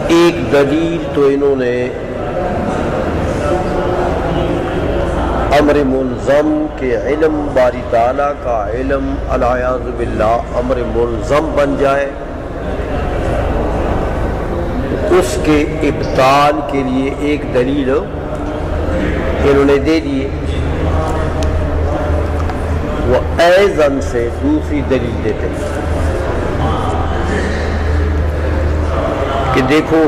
ایک دلیل تو انہوں نے امر ملزم کے علم باری تعالیٰ کا علم الیاذ باللہ امر ملزم بن جائے، اس کے ابطال کے لیے ایک دلیل انہوں نے دے دی، وہ ایضاً سے دوسری دلیل دیتے ہیں کہ دیکھو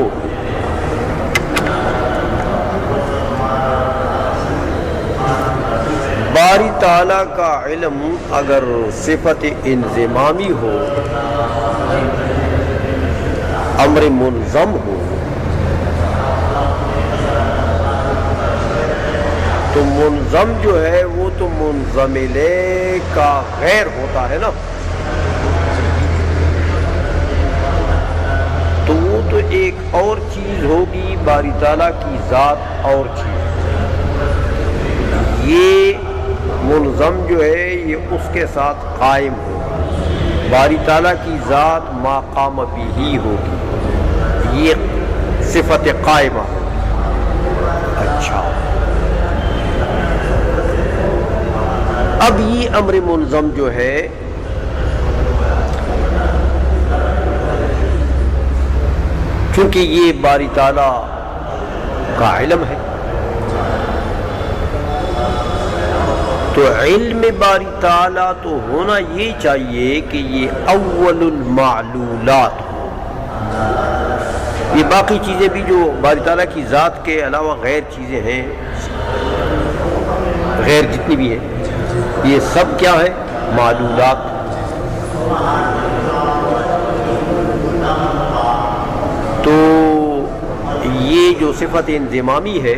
باری تعالیٰ کا علم اگر صفت انضمامی ہو، امر ملزم ہو، تو منظم جو ہے وہ تو منظم الیہ کا غیر ہوتا ہے نا، تو وہ تو ایک اور چیز ہوگی، باری تعالیٰ کی ذات اور چیز۔ یہ منظم جو ہے یہ اس کے ساتھ قائم ہوگا، باری تعالیٰ کی ذات ما قام بھی ہوگی، یہ صفت قائمہ ہوگی۔ اچھا، اب یہ امر ملزم جو ہے چونکہ یہ باری تعالیٰ کا علم ہے، تو علم باری تعالیٰ تو ہونا یہ چاہیے کہ یہ اول المعلولات ہو۔ یہ باقی چیزیں بھی جو باری تعالیٰ کی ذات کے علاوہ غیر چیزیں ہیں، غیر جتنی بھی ہیں، یہ سب کیا ہے؟ معلولات۔ تو یہ جو صفت انضمامی ہے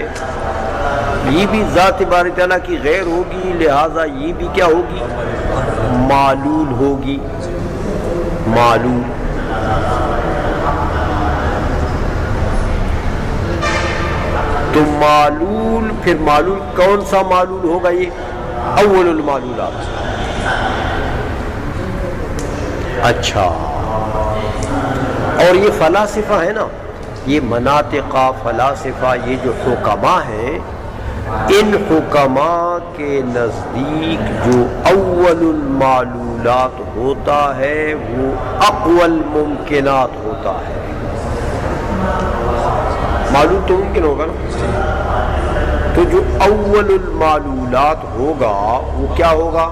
یہ بھی ذات باری تعالیٰ کی غیر ہوگی، لہذا یہ بھی کیا ہوگی؟ معلول ہوگی، معلول۔ تو معلول، پھر معلول کون سا معلول ہوگا؟ یہ اول المعلولات۔ اچھا، اور یہ فلاسفہ ہے نا، یہ مناطقہ فلاسفہ، یہ جو حکماء ہیں، ان حکماء کے نزدیک جو اول المعلولات ہوتا ہے وہ اقوى الممکنات ہوتا ہے۔ معلول تو ممکن ہوگا نا، تو جو اول المعلولات ہوگا وہ کیا ہوگا؟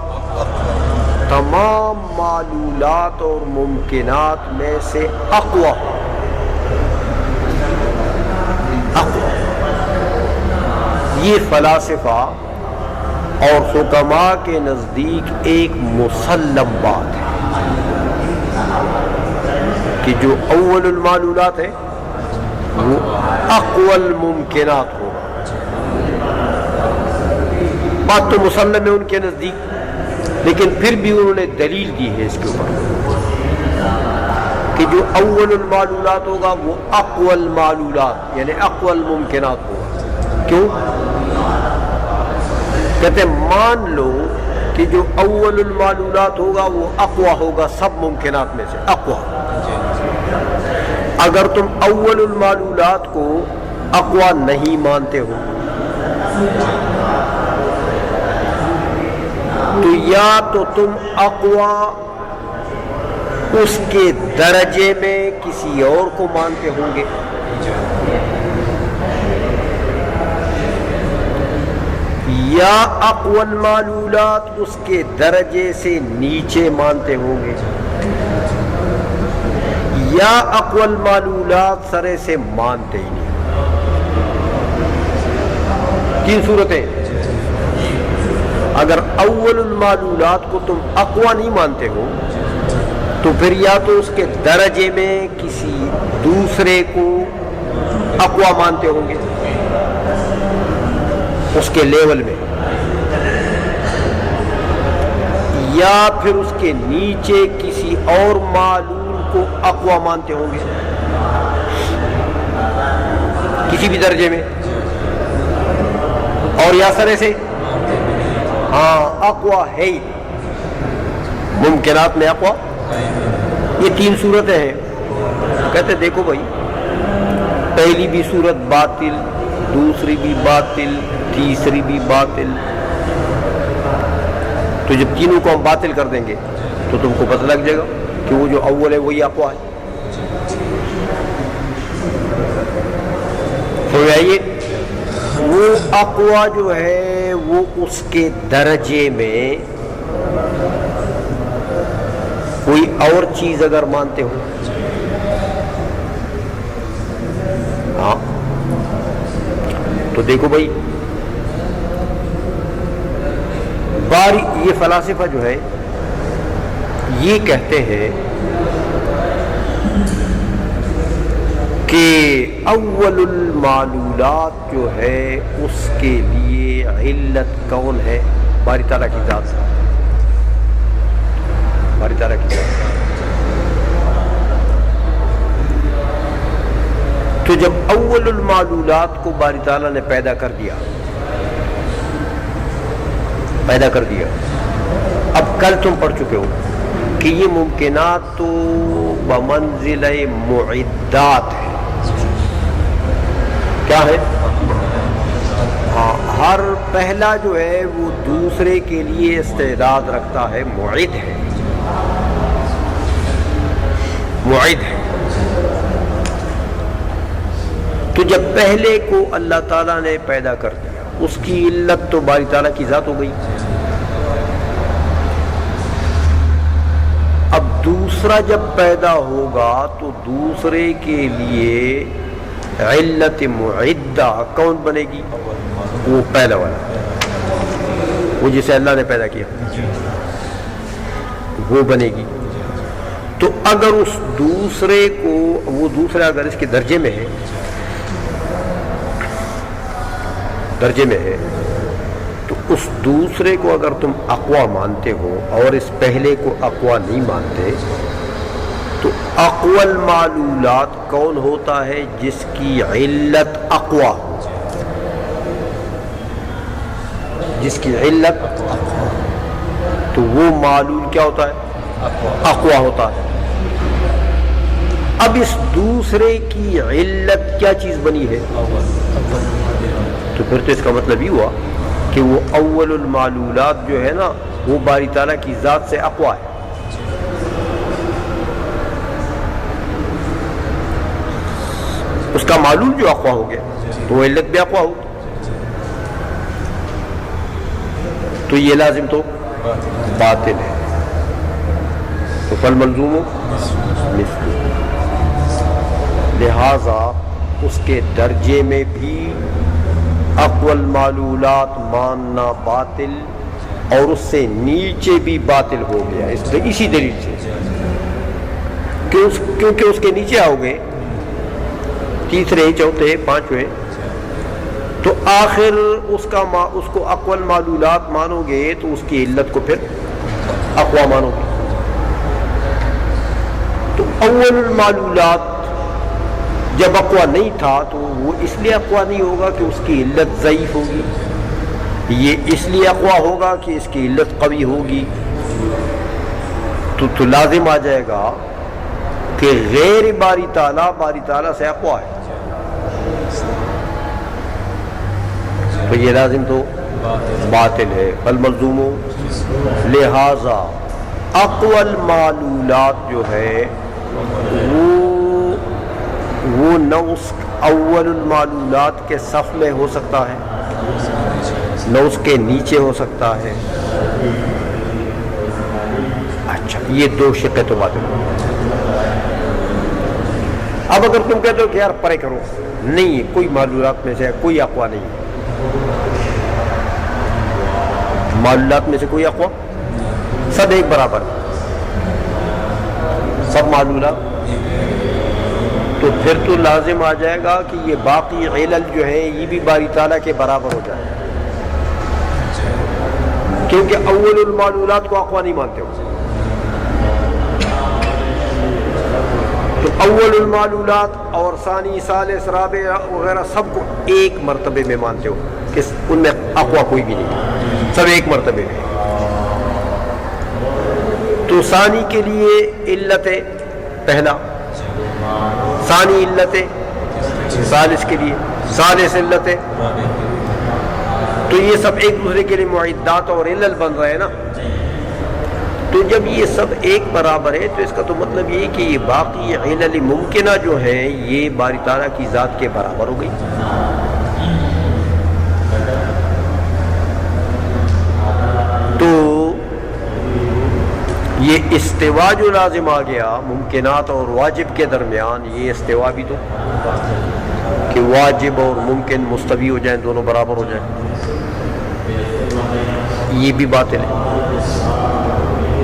تمام معلولات اور ممکنات میں سے اقوى۔ یہ فلاسفہ اور حکماء کے نزدیک ایک مسلم بات ہے کہ جو اول المعلولات ہے وہ اقوى الممکنات ہوگا۔ بات تو مسلم ہے ان کے نزدیک، لیکن پھر بھی انہوں نے دلیل دی ہے اس کے اوپر کہ جو اول المعلولات ہوگا وہ اقوى المعلولات یعنی اقوى الممکنات ہوگا۔ کیوں؟ کہتے ہیں مان لو کہ جو اول المعلولات ہوگا وہ اقوی ہوگا سب ممکنات میں سے، اقوی۔ اگر تم اول المعلولات کو اقوی نہیں مانتے ہو تو یا تو تم اقوی اس کے درجے میں کسی اور کو مانتے ہوں گے، یا اقوى المعلولات اس کے درجے سے نیچے مانتے ہوں گے، یا اقوى المعلولات سرے سے مانتے ہی نہیں۔ تین صورتیں، اگر اول المعلولات کو تم اقوى نہیں مانتے ہو تو پھر یا تو اس کے درجے میں کسی دوسرے کو اقوى مانتے ہوں گے، اس کے لیول میں، یا پھر اس کے نیچے کسی اور معلول کو اقوی مانتے ہوں گے کسی بھی درجے میں، اور یا سرے سے ہاں اقوی ہے ہی، ممکنات میں اقوی۔ یہ تین صورتیں ہیں۔ کہتے دیکھو بھائی پہلی بھی صورت باطل، دوسری بھی باطل، تیسری بھی باطل. تو جب تینوں کو ہم باطل کر دیں گے تو تم کو پتہ لگ جائے گا کہ وہ جو اول ہے وہی اقوا ہے. تو آئیے وہ اقوا جو ہے وہ اس کے درجے میں کوئی اور چیز اگر مانتے ہو، ہاں تو دیکھو بھائی یہ فلاسفہ جو ہے یہ کہتے ہیں کہ اول المعلولات جو ہے اس کے لیے علت کون ہے؟ باری تعالیٰ کی ذات. باری تعالیٰ کی ذات. تو جب اول المعلولات کو باری تعالیٰ نے پیدا کر دیا، اب کل تم پڑھ چکے ہو کہ یہ ممکنات تو بمنزلہ معدات ہے. کیا ہے؟ ہاں، ہر پہلا جو ہے وہ دوسرے کے لیے استعداد رکھتا ہے، معد ہے. تو جب پہلے کو اللہ تعالیٰ نے پیدا کر دیا، اس کی علت تو باری تعالیٰ کی ذات ہو گئی. اب دوسرا جب پیدا ہوگا تو دوسرے کے لیے علت معدہ کون بنے گی؟ وہ پہلا والا، وہ جسے اللہ نے پیدا کیا وہ بنے گی. تو اگر اس دوسرے کو، وہ دوسرا اگر اس کے درجے میں ہے تو اس دوسرے کو اگر تم اقوا مانتے ہو اور اس پہلے کو اقوا نہیں مانتے، تو اقوى المعلولات کون ہوتا ہے؟ جس کی علت اقوا ہو، جس کی علت تو وہ معلول کیا ہوتا ہے؟ اقوا ہوتا ہے. اب اس دوسرے کی علت کیا چیز بنی ہے؟ تو پھر تو اس کا مطلب یہ ہوا کہ وہ اول المعلولات جو ہے نا وہ باری تعالیٰ کی ذات سے اقوا ہے. اس کا معلول جو اقوا ہو گیا تو وہ علت بھی اقوا ہو. تو یہ لازم تو باطل ہے. تو فالملزوم مثل، لہذا اس کے درجے میں بھی اقوى المعلولات ماننا باطل، اور اس سے نیچے بھی باطل ہو گیا. اسی دلیل سے کیونکہ اس کے نیچے آؤ گے، تیسرے، چوتھے، پانچویں، تو آخر اس کو اقوى المعلولات مانو گے تو اس کی علت کو پھر اقوا مانو گے. تو اول المعلولات جب اقوا نہیں تھا تو وہ اس لیے اقوا نہیں ہوگا کہ اس کی علت ضعیف ہوگی، یہ اس لیے اقوا ہوگا کہ اس کی علت قوی ہوگی. تو لازم آ جائے گا کہ غیر باری تعالیٰ سے اقوا ہے. تو یہ لازم تو باطل ہے. فالملزوم، لہذا اقوى المعلولات جو ہے وہ نہ اس اول المعلولات کے صف میں ہو سکتا ہے، نہ اس کے نیچے ہو سکتا ہے. اچھا، یہ دو شقیں تو باتیں. اب اگر تم کہتے ہو کہ یار پرے کرو، نہیں، کوئی معلولات میں سے کوئی اقوا نہیں ہے، معلولات میں سے کوئی اقوا، سب ایک برابر، سب معلولات، تو پھر تو لازم آ جائے گا کہ یہ باقی علل جو ہے یہ بھی باری تعالیٰ کے برابر ہو جائے، کیونکہ اول المعلولات کو اقوا نہیں مانتے ہو. تو اول المعلولات اور ثانی، ثالث، رابع وغیرہ سب کو ایک مرتبے میں مانتے ہو کہ ان میں اقوا کوئی بھی نہیں، سب ایک مرتبے میں. تو ثانی کے لیے علت پہلا، ثانی علت ثالث کے لیے ثالث علت ہے. تو یہ سب ایک دوسرے کے لیے معدات اور علل بن رہے ہیں نا. تو جب یہ سب ایک برابر ہے تو اس کا تو مطلب یہ کہ یہ باقی علل ممکنہ جو ہیں یہ باری تعالیٰ کی ذات کے برابر ہو گئی. تو یہ استوا جو لازم آ گیا ممکنات اور واجب کے درمیان، یہ استوا بھی تو کہ واجب اور ممکن مستوی ہو جائیں، دونوں برابر ہو جائیں، یہ بھی باطل ہے.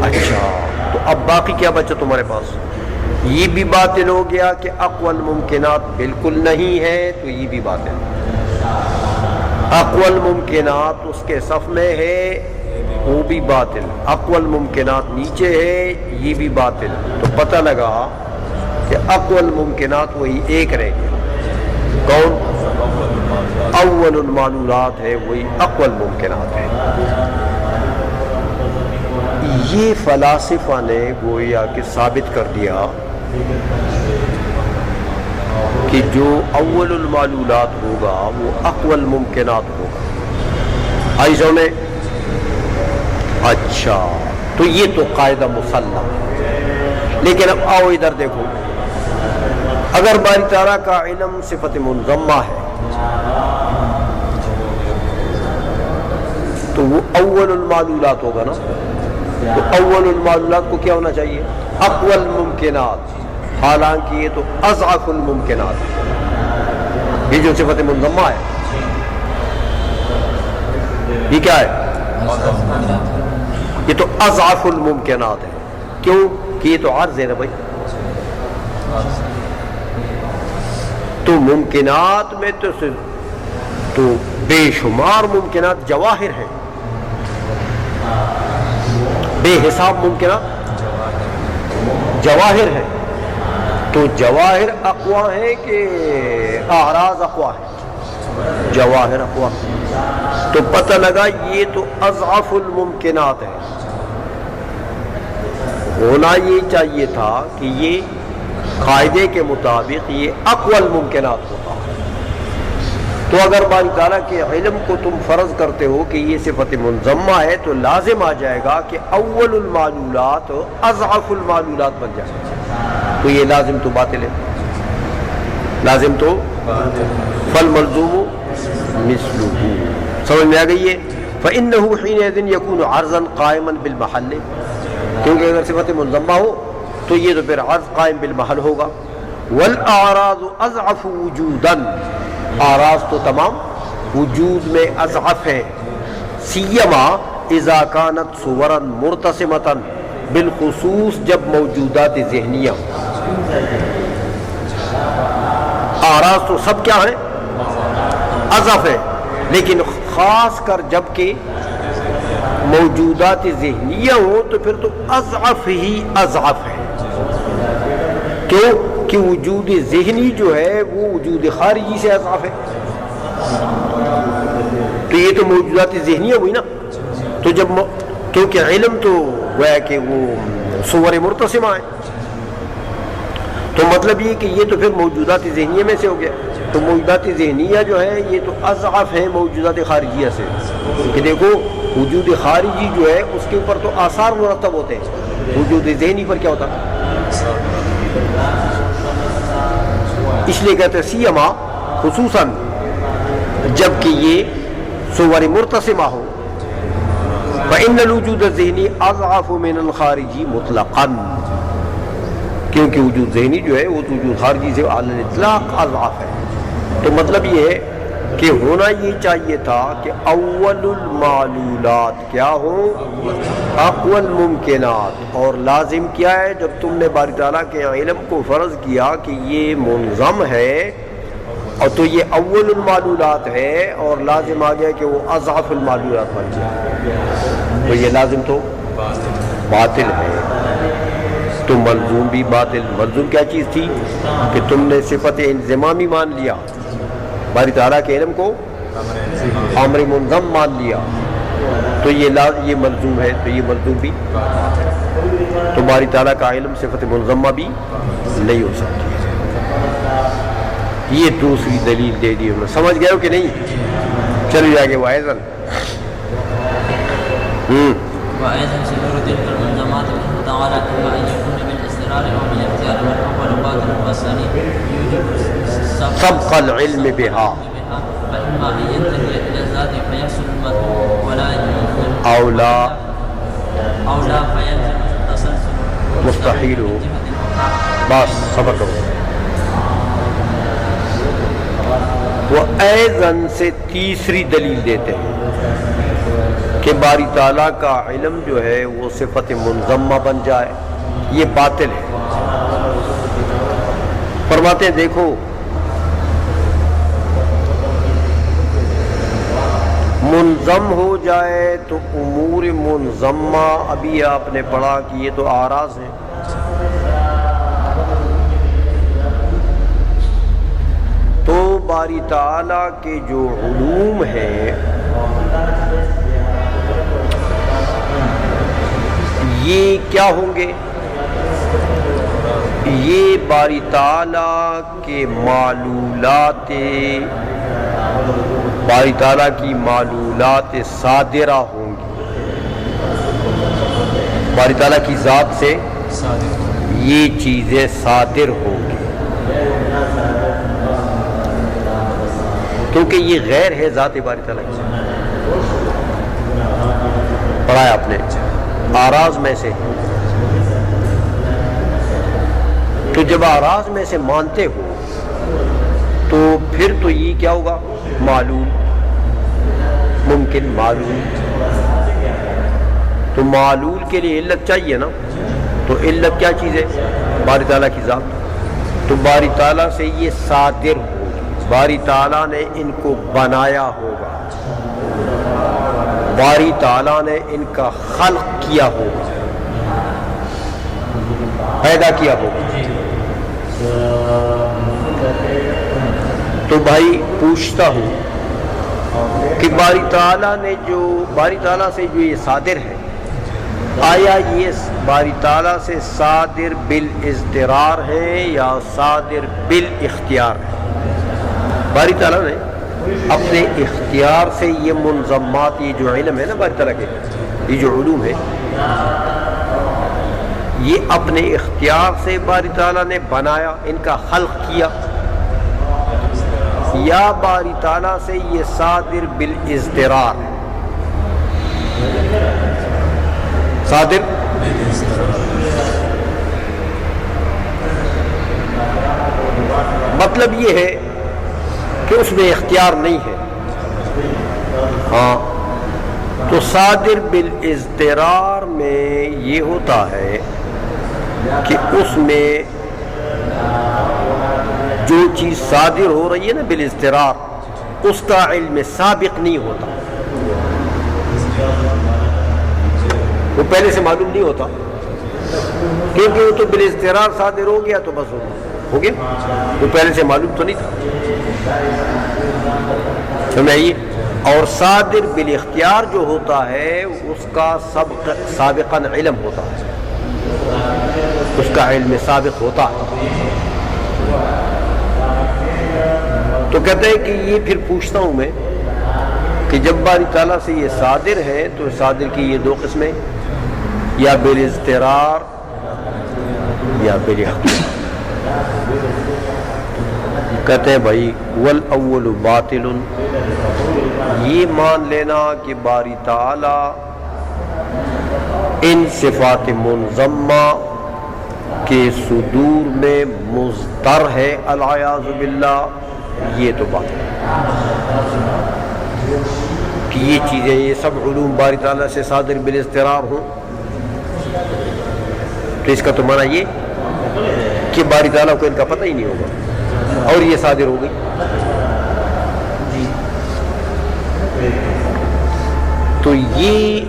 اچھا تو اب باقی کیا بچا تمہارے پاس؟ یہ بھی باطل ہو گیا کہ اقوال ممکنات بالکل نہیں ہے، تو یہ بھی باطل. اقوال ممکنات اس کے صف میں ہے، وہ بھی باطل. اقوال ممکنات نیچے ہے، یہ بھی باطل. تو پتہ لگا کہ اقوال ممکنات وہی ایک رہ گیا. کون؟ اول المعلولات ہے، وہی اقوال ممکنات ہے. یہ فلاسفہ نے گویا کہ ثابت کر دیا کہ جو اول المعلولات ہوگا وہ اقوال ممکنات ہوگا. آئی سمجھ؟ اچھا تو یہ تو قاعدہ مسلم ہے. لیکن اب آؤ ادھر دیکھو، اگر باری تعالیٰ کا علم صفت منضمہ ہے تو وہ اول المعلولات ہوگا نا. تو اول المعلولات کو کیا ہونا چاہیے؟ اقوال ممکنات. حالانکہ یہ تو اضعف الممکنات ہے. یہ جو صفت منضمہ ہے یہ کیا ہے؟ یہ تو اضعف الممکنات ہے. کیوں کہ یہ تو عرض ہے نا بھائی. تو ممکنات میں تو بے شمار ممکنات جواہر ہیں، بے حساب ممکنات جواہر ہیں. تو جواہر اقوا ہیں کہ اعراض اقوا ہیں؟ جواہر اقوا. تو پتہ لگا یہ تو اضعف الممکنات ہے. ہونا یہ چاہیے تھا کہ یہ قاعدے کے مطابق یہ اقوال ممکنات ہوتا. تو اگر باری تعالیٰ کے علم کو تم فرض کرتے ہو کہ یہ صفت منضمہ ہے تو لازم آ جائے گا کہ اول المعلولات اضعف المعلولات بن جائے. تو یہ لازم تو باطل ہے. لازم تو فالملزوم مثلہ. سمجھ میں آ گئی ہے؟ فإنه حينئذ يكون عرضا قائما بالمحل. کیونکہ اگر صفت منضمہ ہو تو یہ تو پھر عرض قائم بالمحل ہوگا. والاعراض اضعف وجودا. اعراض تو تمام وجود میں اضعف ہے. سیما اذا كانت صورا مرتسمة بالخصوص، جب موجودات ذہنیہ. اعراض تو سب کیا ہیں؟ اضعف ہے، لیکن خاص کر جب کہ موجودات ذہنیہ ہوں تو پھر تو اضعف ہی اضعف ہے. کیوں کہ وجود ذہنی جو ہے وہ وجود خارجی سے اضعف ہے. تو یہ تو موجودات ذہنیہ ہوئی نا. تو جب کیونکہ علم تو گویا کہ وہ صور مرتسمہ ہے، تو مطلب یہ کہ یہ تو پھر موجودات ذہنیہ میں سے ہو گیا. تو موجودات ذہنیہ جو ہے یہ تو اضعف ہیں موجودات خارجیہ سے. کہ دیکھو وجود خارجی جو ہے اس کے اوپر تو آثار مرتب ہوتے ہیں، وجود ذہنی پر کیا ہوتا ہے؟ اس لیے کہتے ہیں سیما خصوصاً جب کہ یہ صور مرتسمہ ہو. فإن الوجود الذہنی اضعف من الخارجی مطلقاً. کیونکہ وجود ذہنی جو ہے وہ وجود خارجی سے علی الاطلاق اضعف ہے. تو مطلب یہ ہے کہ ہونا یہ چاہیے تھا کہ اول المعلولات کیا ہوں؟ اقوال ممکنات. اور لازم کیا ہے جب تم نے باری تعالیٰ کے علم کو فرض کیا کہ یہ منظم ہے اور تو یہ اول المعلولات ہے، اور لازم آ گیا کہ وہ اضعف المعلولات بن جائے. تو یہ لازم تو باطل ہے. تو ملزوم بھی باطل. ملزوم کیا چیز تھی کہ تم نے صفت انضمامی مان لیا، باری تعالیٰ کے علم کو امر منظم مان لیا. تو یہ ملزوم ہے. تو یہ ملزوم بھی تو باری تعالیٰ کا علم صفت منظمہ بھی نہیں ہو سکتی. یہ دوسری دلیل دے دی انہوں نے. سمجھ گئے ہو کہ نہیں؟ چلو آگے. وائزن وأيضا صدور تلك الملزمات منه تعالى إما أن يكون بالاضطرار أو بالاختيار والأول باطل والثاني يوجب سبق العلم بها فإما أن ينتهي إلى الذات فيحصل المطلوب ولا أو لا فيلزم التسلسل مستحيل ہو. بس صبر کرو. وہ ایضاً سے تیسری دلیل دیتے ہیں کہ باری تعالیٰ کا علم جو ہے وہ صفت منضمہ بن جائے. یہ باطل ہے. فرماتے ہیں دیکھو منظم ہو جائے تو امور منظمہ ابھی آپ نے پڑھا کہ یہ تو آراز ہیں. تو باری تعالیٰ کے جو علوم ہیں یہ کیا ہوں گے؟ یہ باری تعالیٰ کے باری تعالیٰ کی معلولات صادرہ ہوں گی. باری تعالیٰ کی ذات سے یہ چیزیں صادر ہوں گی کیونکہ یہ غیر ہے ذات باری تعالیٰ کی. پڑھایا آپ نے آراز میں سے. تو جب آراز میں سے مانتے ہو تو پھر تو یہ کیا ہوگا؟ معلوم ممکن معلوم. تو معلول کے لیے علت چاہیے نا. تو علت کیا چیز ہے؟ باری تعالیٰ کی ذات. تو باری تعالیٰ سے یہ صادر ہوگی. باری تعالیٰ نے ان کو بنایا ہوگا. باری تعالیٰ نے ان کا خلق کیا ہوگا، پیدا کیا ہوگا. تو بھائی پوچھتا ہوں کہ باری تعالیٰ سے جو یہ صادر ہے، آیا یہ باری تعالیٰ سے صادر بالاضطرار ہے یا صادر بالاختیار ہے؟ باری تعالیٰ نے اپنے اختیار سے یہ منظمات، یہ جو علم ہے نا باری تعالیٰ کے، یہ جو علوم ہے، یہ اپنے اختیار سے باری تعالیٰ نے بنایا، ان کا خلق کیا، یا باری تعالیٰ سے یہ صادر بالاضطرار ہے؟ صادر مطلب یہ ہے کہ اس میں اختیار نہیں ہے. ہاں تو صادر بالاضطرار میں یہ ہوتا ہے کہ اس میں جو چیز صادر ہو رہی ہے نا بالاضطرار، اس کا علم سابق نہیں ہوتا. وہ پہلے سے معلوم نہیں ہوتا کیونکہ وہ تو بالاضطرار صادر ہو گیا تو بس ہو گیا. وہ پہلے سے معلوم تو نہیں تھا. سمجھائیے. اور صادر بالاختیار جو ہوتا ہے اس کا سابقاً علم ہوتا ہے، اس کا علم سابق ہوتا ہے. تو کہتے ہیں کہ یہ پھر پوچھتا ہوں میں کہ جب باری تعالیٰ سے یہ صادر ہے تو صادر کی یہ دو قسمیں، یا بالاضطرار یا بالاختیار. کہتے ہیں بھائی والاول باطل، یہ مان لینا کہ باری تعالیٰ ان صفات منظمہ کے صدور میں مضطر ہے العیاذ باللہ، یہ تو بات ہے کہ یہ چیزیں، یہ سب علوم باری تعالیٰ سے صادر بالاضطرار ہوں. تو اس کا تو معنی یہ کہ باری تعالیٰ کو ان کا پتہ ہی نہیں ہوگا اور یہ صادر ہو گئی. تو یہ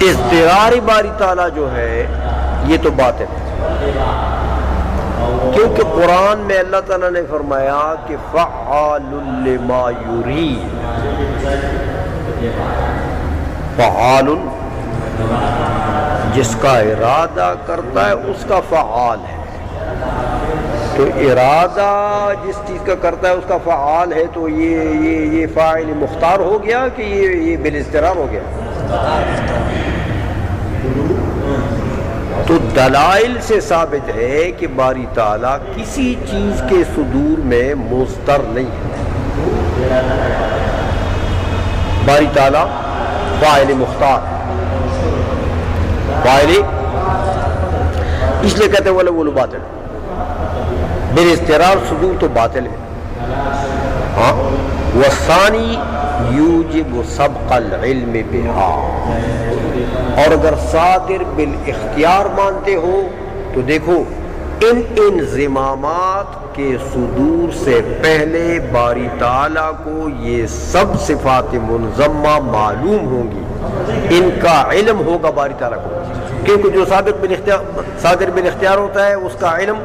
اضطرار باری تعالیٰ جو ہے یہ تو باطل ہے، کیونکہ قرآن میں اللہ تعالیٰ نے فرمایا کہ فعال لما یرید. فعال جس کا ارادہ کرتا ہے اس کا فعال ہے. تو تو ارادہ جس چیز کا کرتا ہے اس کا فعال ہے، تو یہ فاعل مختار ہو گیا کہ یہ بالاضطرار ہو گیا؟ تو دلائل سے ثابت ہے کہ باری تعالیٰ کسی چیز کے صدور میں مضطر نہیں ہے، باری تعالیٰ فاعل مختار فاعل، اس لیے کہتے ہیں وَلَوْلُ باطل، بالاضطرار صدور تو باطل ہے. ہاں والثانی یوجب سبق العلم بها، اور اگر صادر بالاختیار مانتے ہو تو دیکھو ان انضمامات کے صدور سے پہلے باری تعالیٰ کو یہ سب صفات منضمہ معلوم ہوں گی، ان کا علم ہوگا باری تعالیٰ کو، کیونکہ جو صادر بالاختیار ہوتا ہے اس کا علم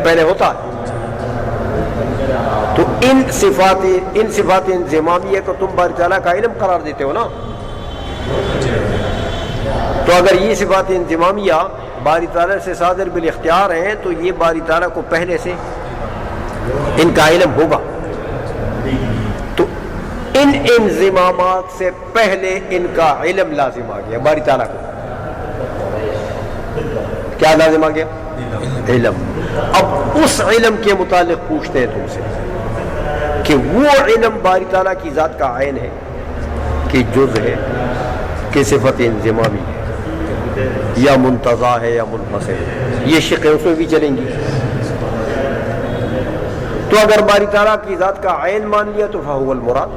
پہلے ہوتا ہے. تو ان صفات انضمامیہ کو تم باری تعالیٰ کا علم قرار دیتے ہو نا. تو اگر یہ صفات انضمامیہ باری تعالیٰ سے صادر بالاختیار ہیں تو یہ باری تعالیٰ کو پہلے سے ان کا علم ہوگا. تو ان انضمامات سے پہلے ان کا علم لازم آ گیا باری تعالیٰ کو. کیا لازم آ گیا؟ علم. اب اس علم کے متعلق پوچھتے ہیں تم سے کہ وہ علم باری تعالیٰ کی ذات کا عین ہے کہ جز ہے کہ صفت انضمامی ہے یا منتزع ہے یا منفصل ہے؟ یہ شقیں اس میں بھی چلیں گی. تو اگر باری تعالیٰ کی ذات کا عین مان لیا تو فہو المراد،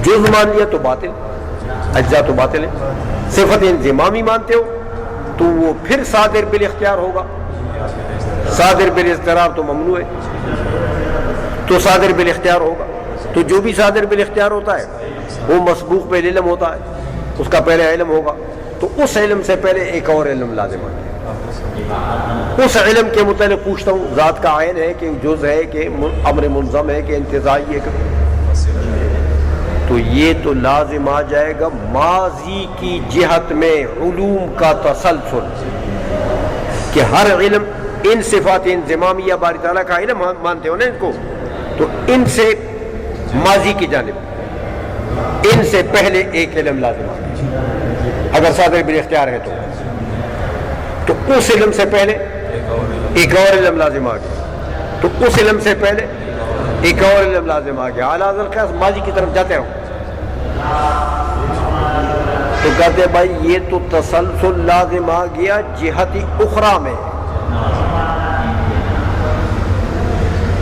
جز مان لیا تو باطل، اجزاء تو باطل ہے. صفت انضمامی مانتے ہو تو وہ پھر صادر بالاختیار ہوگا، صادر بالاضطرار تو ممنوع ہے، تو صادر بالاختیار ہوگا. تو جو بھی صادر بالاختیار ہوتا ہے وہ مسبوق بالعلم ہوتا ہے، اس کا پہلے علم ہوگا. تو اس علم سے پہلے ایک اور علم لازم ہے. اس علم کے متعلق پوچھتا ہوں ذات کا عین ہے کہ جز ہے کہ امر منظم ہے کہ انتزاعی ہے کہ، تو یہ تو لازم آ جائے گا ماضی کی جہت میں علوم کا تسلسل، کہ ہر علم ان صفات انضمامیہ باری تعالیٰ کا علم مانتے ہو نا ان کو، تو ان سے ماضی کی جانب ان سے پہلے ایک علم لازم آ، اگر صادر بالاختیار ہے تو اس علم سے پہلے ایک اور علم لازم آ گیا، تو اس علم سے پہلے ایک اور علم لازم آ گیا. اعلیٰ القیاس ماضی کی طرف جاتے رہو. تو کہتے ہیں بھائی یہ تو تسلسل لازم آ گیا جہت اخری میں،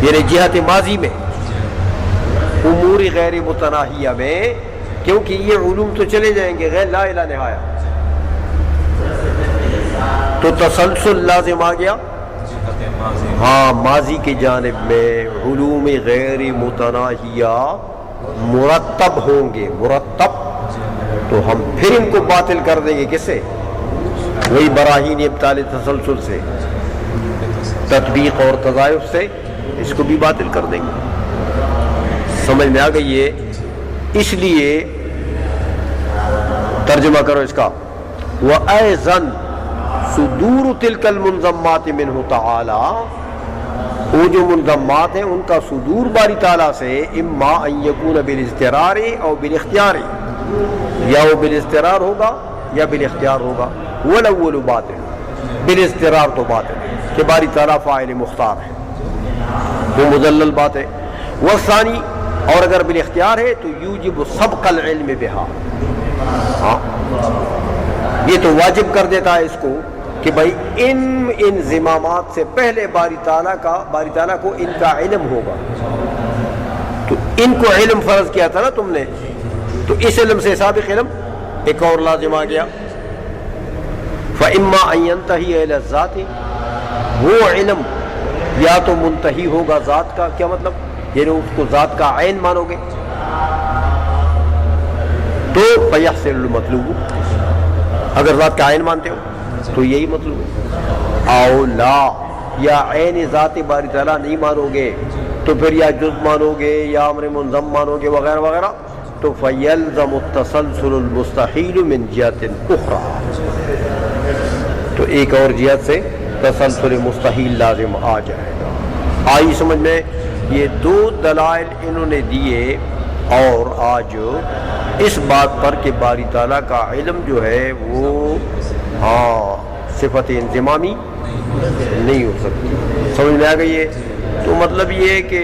یعنی جہت ماضی میں، امور غیر متناہیہ میں، کیونکہ یہ علوم تو چلے جائیں گے غیر لا الہ نہایہ. تو تسلسل لازم آ گیا ہاں ماضی کی جانب میں، علوم غیر متناہیہ مرتب ہوں گے، مرتب. تو ہم پھر ان کو باطل کر دیں گے کس سے؟ وہی براہین ابطال تسلسل سے، تطبیق اور تضائف سے اس کو بھی باطل کر دیں گے. سمجھ میں آ گئی ہے؟ اس لیے ترجمہ کرو اس کا، وَأَيْضًا صدور تلک المنظمات منہ تعالی، وہ جو منظمات ہیں ان کا صدور باری تعالیٰ سے، اما ان یکون بالاضطرار او بالاختیار، یا وہ بالاضطرار ہوگا یا بالاختیار ہوگا. والاول باطل، بالاضطرار تو باطل ہے کہ باری تعالیٰ فاعل مختار ہے، وہ مذلل بات ہے. والثانی، اور اگر بالاختیار ہے تو یوجب سبق العلم بہا، ہاں یہ تو واجب کر دیتا ہے اس کو کہ بھائی ان انضمامات سے پہلے باری تعالیٰ کو ان کا علم ہوگا. تو ان کو علم فرض کیا تھا نا تم نے، تو اس علم سے سابق علم ایک اور لازم آ گیا. فَإِمَّا أَن يَنْتَهِيَ إِلَى الذَّاتِ، وہ علم یا تو منتہی ہوگا ذات کا. کیا مطلب؟ یعنی اس کو ذات کا عین مانو گے تو فَيَحْصِلُ الْمَطْلُوبُ، اگر ذات کا عین مانتے ہو تو یہی مطلوب ہے. او لا، یا عین ذات باری تعالیٰ نہیں مانو گے تو پھر یا جز مانو گے یا امر منظم مانو گے وغیرہ وغیرہ، تو فیلزم التسلسل المستحیل من جہت اخرى، تو ایک اور جہت سے تسلسل مستحیل لازم آ جائے گا۔ آئی سمجھ میں؟ یہ دو دلائل انہوں نے دیے، اور آج اس بات پر کہ باری تعالیٰ کا علم جو ہے وہ صفت انضمامی نہیں ہو سکتی۔ سمجھ میں آ گئی ہے؟ تو مطلب یہ کہ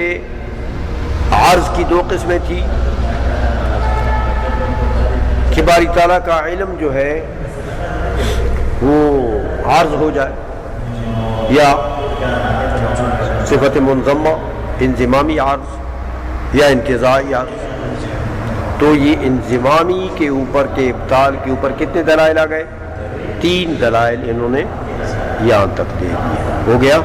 عرض کی دو قسمیں تھی کہ باری تعالیٰ کا علم جو ہے وہ عرض ہو جائے، یا صفت منضمہ انضمامی عرض یا انقضائی عرض۔ تو یہ انضمامی کے اوپر کے ابطال کے اوپر کتنے دلائل آ گئے؟ 3 دلائل انہوں نے یہاں تک دے دیے۔ ہو گیا؟